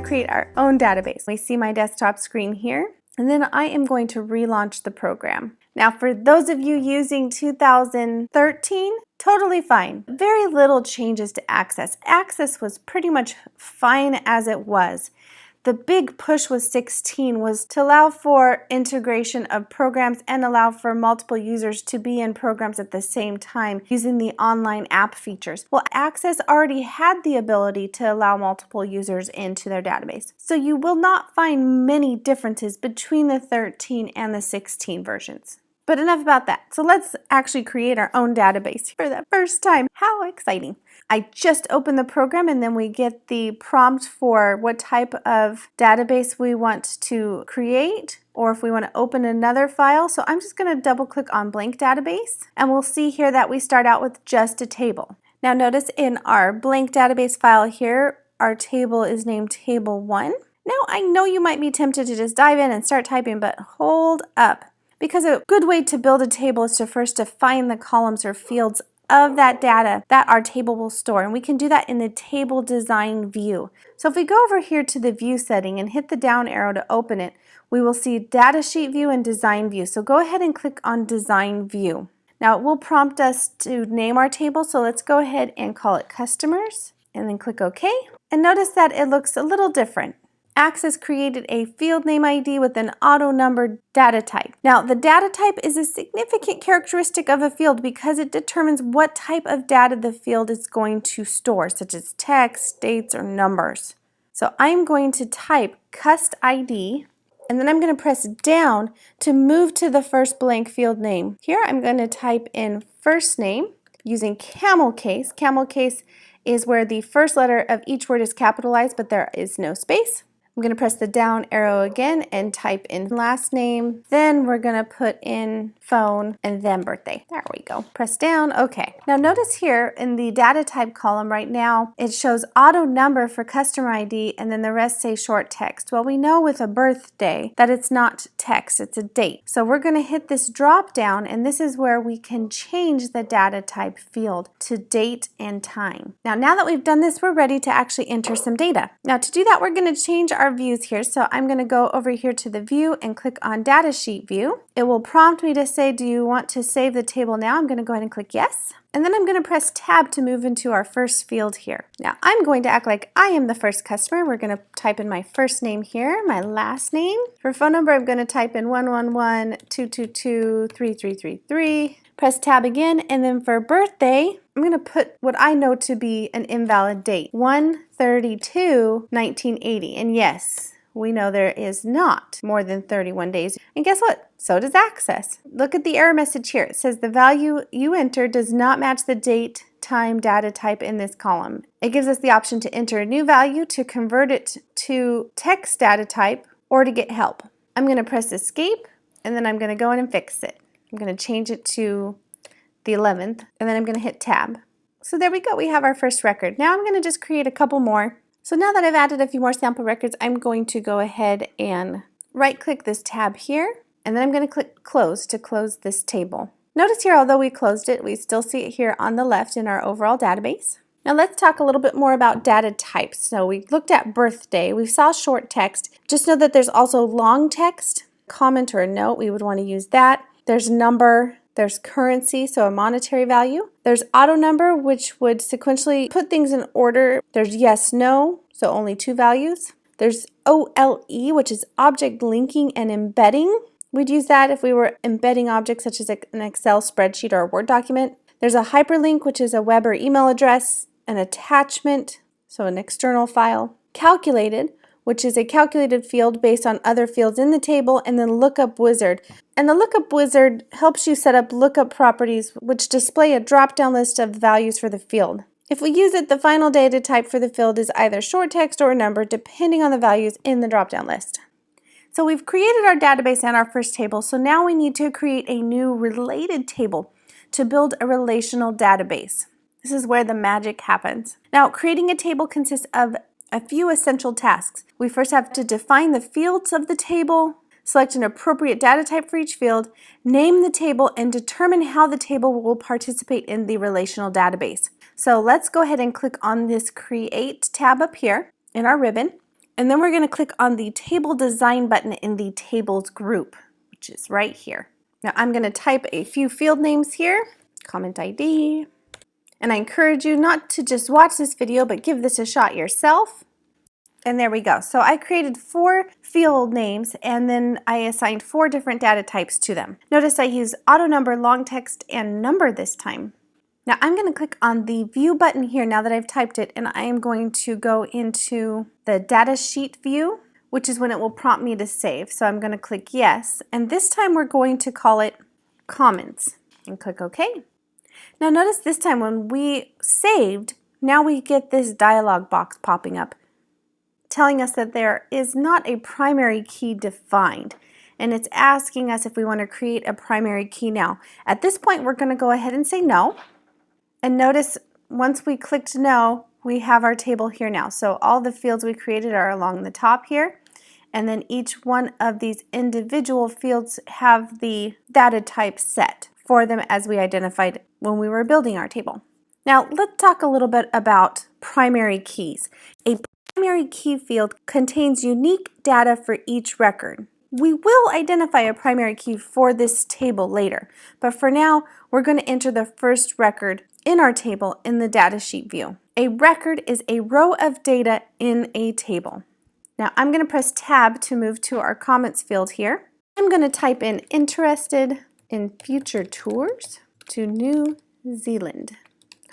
to create our own database. We see my desktop screen here, and then I am going to relaunch the program. Now, for those of you using 2013, totally fine. Very little changes to Access. Access was pretty much fine as it was. The big push with 16 was to allow for integration of programs and allow for multiple users to be in programs at the same time using the online app features. Well, Access already had the ability to allow multiple users into their database. So you will not find many differences between the 13 and the 16 versions. But enough about that. So let's actually create our own database for the first time. How exciting. I just opened the program and then we get the prompt for what type of database we want to create or if we want to open another file. So I'm just going to double click on blank database and we'll see here that we start out with just a table. Now notice in our blank database file here, our table is named table 1. Now I know you might be tempted to just dive in and start typing, but hold up. Because a good way to build a table is to first define the columns or fields of that data that our table will store. And we can do that in the table design view. So if we go over here to the view setting and hit the down arrow to open it, we will see data sheet view and design view. So go ahead and click on design view. Now it will prompt us to name our table. So let's go ahead and call it customers and then click OK. And notice that it looks a little different. Access created a field name ID with an auto-numbered data type. Now, the data type is a significant characteristic of a field because it determines what type of data the field is going to store, such as text, dates, or numbers. So I'm going to type cust ID, and then I'm going to press down to move to the first blank field name. Here I'm going to type in first name using camel case. Camel case is where the first letter of each word is capitalized, but there is no space. I'm going to press the down arrow again and type in last name. Then we're going to put in phone and then birthday. There we go. Press down. Okay. Now notice here in the data type column right now, it shows auto number for customer ID and then the rest say short text. Well, we know with a birthday that it's not text, it's a date. So we're going to hit this drop down and this is where we can change the data type field to date and time. Now that we've done this, we're ready to actually enter some data. Now to do that, we're going to change our views here. So I'm going to go over here to the view and click on data sheet view. It will prompt me to say, do you want to save the table now? I'm going to go ahead and click yes. And then I'm going to press tab to move into our first field here. Now I'm going to act like I am the first customer. We're going to type in my first name here, my last name. For phone number, I'm going to type in 111-222-3333. Press tab again, and then for birthday, I'm going to put what I know to be an invalid date, 1/32/1980. And yes, we know there is not more than 31 days. And guess what? So does Access. Look at the error message here. It says the value you enter does not match the date, time, data type in this column. It gives us the option to enter a new value, to convert it to text data type, or to get help. I'm going to press escape, and then I'm going to go in and fix it. I'm going to change it to the 11th, and then I'm going to hit tab. So there we go. We have our first record. Now I'm going to just create a couple more. So now that I've added a few more sample records, I'm going to go ahead and right-click this tab here, and then I'm going to click close to close this table. Notice here, although we closed it, we still see it here on the left in our overall database. Now let's talk a little bit more about data types. So we looked at birthday. We saw short text. Just know that there's also long text, comment or a note. We would want to use that. There's number, there's currency, so a monetary value. There's auto number, which would sequentially put things in order. There's yes, no, so only 2 values. There's OLE, which is object linking and embedding. We'd use that if we were embedding objects such as an Excel spreadsheet or a Word document. There's a hyperlink, which is a web or email address, an attachment, so an external file. Calculated, which is a calculated field based on other fields in the table, and then lookup wizard. And the lookup wizard helps you set up lookup properties which display a drop-down list of values for the field. If we use it, the final data type for the field is either short text or a number, depending on the values in the drop-down list. So we've created our database and our first table, so now we need to create a new related table to build a relational database. This is where the magic happens. Now, creating a table consists of a few essential tasks. We first have to define the fields of the table, select an appropriate data type for each field, name the table, and determine how the table will participate in the relational database. So let's go ahead and click on this Create tab up here in our ribbon, And then we're going to click on the Table Design button in the Tables group, which is right here. Now I'm going to type a few field names here, comment ID, and I encourage you not to just watch this video, but give this a shot yourself. And there we go. So I created 4 field names and then I assigned 4 different data types to them. Notice I use auto number, long text, and number this time. Now I'm going to click on the view button here now that I've typed it, and I am going to go into the data sheet view, which is when it will prompt me to save. So I'm going to click yes, and this time we're going to call it comments and click OK. Now notice this time when we saved, now we get this dialog box popping up telling us that there is not a primary key defined, and it's asking us if we want to create a primary key now. At this point we're going to go ahead and say no, and notice once we clicked no, we have our table here now. So all the fields we created are along the top here, and then each one of these individual fields have the data type set for them as we identified when we were building our table. Now let's talk a little bit about primary keys. A primary key field contains unique data for each record. We will identify a primary key for this table later, but for now we're going to enter the first record in our table in the data sheet view. A record is a row of data in a table. Now I'm going to press tab to move to our comments field here. I'm going to type in interested in future tours to New Zealand.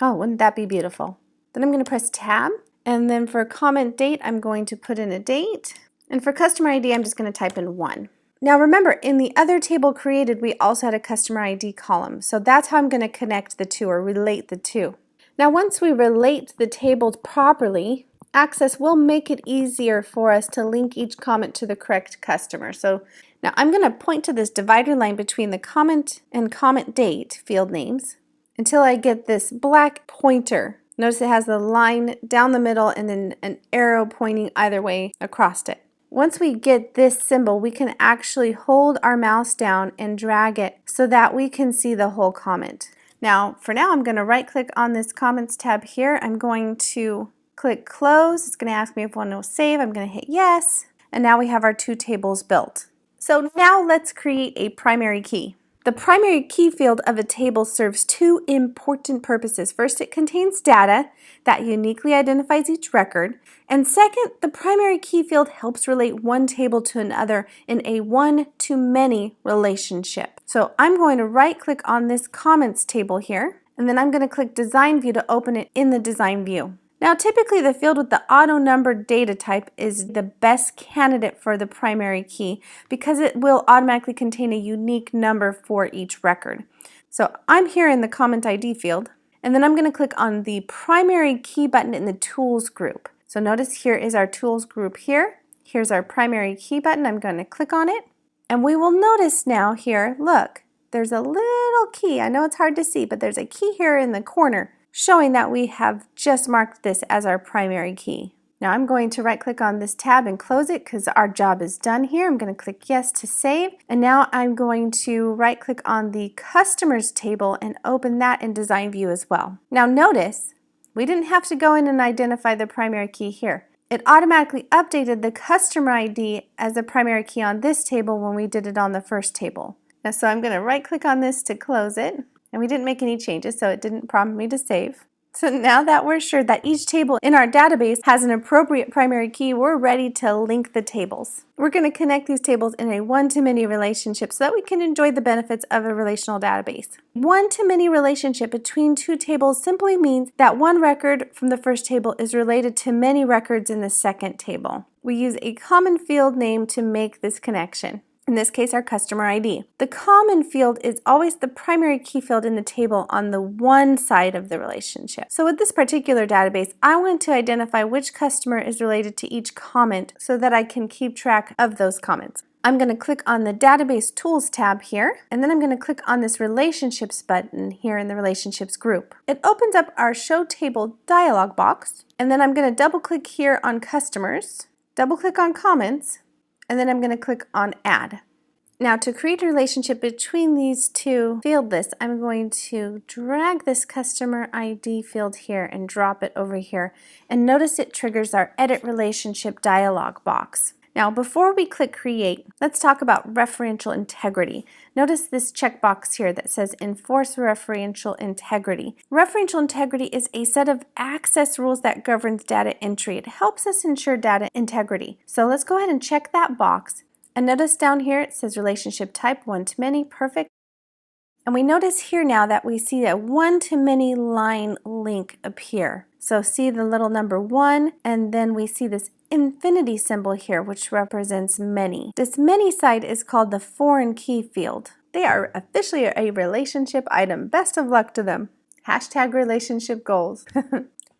Oh, wouldn't that be beautiful? Then I'm going to press tab, and then for comment date I'm going to put in a date, and for customer ID I'm just going to type in 1. Now remember, in the other table created we also had a customer ID column, so that's how I'm going to connect the two or relate the two. Now once we relate the tables properly, Access will make it easier for us to link each comment to the correct customer. So now I'm going to point to this divider line between the comment and comment date field names until I get this black pointer. Notice it has the line down the middle and then an arrow pointing either way across it. Once we get this symbol, we can actually hold our mouse down and drag it so that we can see the whole comment. Now, for now, I'm going to right click on this comments tab here. I'm going to click close. It's going to ask me if I want to save. I'm going to hit yes. And now we have our 2 tables built. So now let's create a primary key. The primary key field of a table serves 2 important purposes. First, it contains data that uniquely identifies each record. And second, the primary key field helps relate one table to another in a one-to-many relationship. So I'm going to right click on this comments table here, and then I'm going to click design view to open it in the design view. Now typically the field with the auto numbered data type is the best candidate for the primary key because it will automatically contain a unique number for each record. So I'm here in the comment ID field, and then I'm going to click on the primary key button in the tools group. So notice here is our tools group here. Here's our primary key button. I'm going to click on it, and we will notice now here, look, there's a little key. I know it's hard to see, but there's a key here in the corner showing that we have just marked this as our primary key. Now I'm going to right click on this tab and close it because our job is done here. I'm going to click yes to save, and now I'm going to right click on the customers table and open that in design view as well. Now notice we didn't have to go in and identify the primary key here. It automatically updated the customer ID as a primary key on this table when we did it on the first table. Now, so I'm going to right click on this to close it. And we didn't make any changes, so it didn't prompt me to save. So now that we're sure that each table in our database has an appropriate primary key, we're ready to link the tables. We're going to connect these tables in a one-to-many relationship so that we can enjoy the benefits of a relational database. One-to-many relationship between 2 tables simply means that one record from the first table is related to many records in the second table. We use a common field name to make this connection. In this case, our customer ID. The common field is always the primary key field in the table on the one side of the relationship. So with this particular database, I want to identify which customer is related to each comment so that I can keep track of those comments. I'm going to click on the Database Tools tab here, and then I'm going to click on this Relationships button here in the Relationships group. It opens up our Show Table dialog box, and then I'm going to double click here on Customers, double click on Comments, and then I'm going to click on Add. Now to create a relationship between these two field lists, I'm going to drag this customer ID field here and drop it over here. And notice it triggers our edit relationship dialog box. Now before we click create, let's talk about referential integrity. Notice this checkbox here that says enforce referential integrity. Referential integrity is a set of access rules that governs data entry. It helps us ensure data integrity. So let's go ahead and check that box. And notice down here it says relationship type one-to-many, perfect. And we notice here now that we see a one-to-many line link appear. So see the little number 1, and then we see this infinity symbol here, which represents many. This many side is called the foreign key field. They are officially a relationship item. Best of luck to them. Hashtag relationship goals.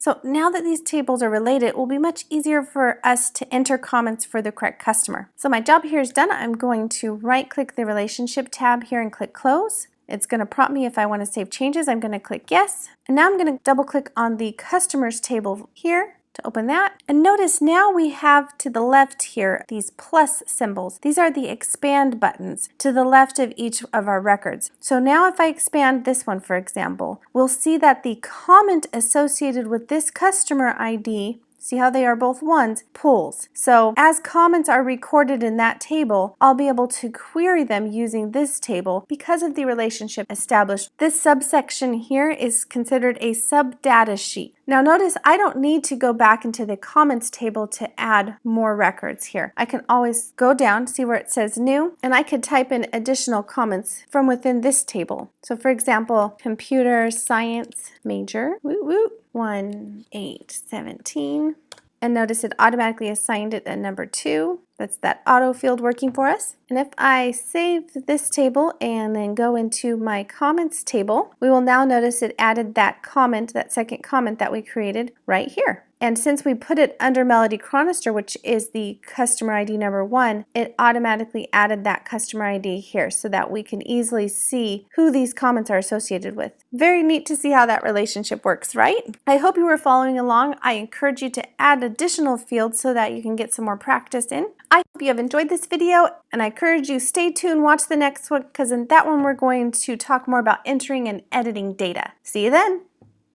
So now that these tables are related, it will be much easier for us to enter comments for the correct customer. So my job here is done. I'm going to right-click the relationship tab here and click close. It's going to prompt me if I want to save changes. I'm going to click yes. And now I'm going to double-click on the customers table here to open that. And notice now we have to the left here these plus symbols. These are the expand buttons to the left of each of our records. So now if I expand this one, for example, we'll see that the comment associated with this customer ID, see how they are both ones, pulls. So as comments are recorded in that table, I'll be able to query them using this table because of the relationship established. This subsection here is considered a sub-data sheet. Now notice I don't need to go back into the comments table to add more records here. I can always go down, see where it says new, and I could type in additional comments from within this table. So for example, computer science major, 1817. And notice it automatically assigned it at number 2. That's that auto field working for us. And if I save this table and then go into my comments table, we will now notice it added that comment, that second comment that we created right here. And since we put it under Melody Chronister, which is the customer ID number 1, it automatically added that customer ID here so that we can easily see who these comments are associated with. Very neat to see how that relationship works, right? I hope you were following along. I encourage you to add additional fields so that you can get some more practice in. I hope you have enjoyed this video, and I encourage you stay tuned, watch the next one, because in that one we're going to talk more about entering and editing data. See you then!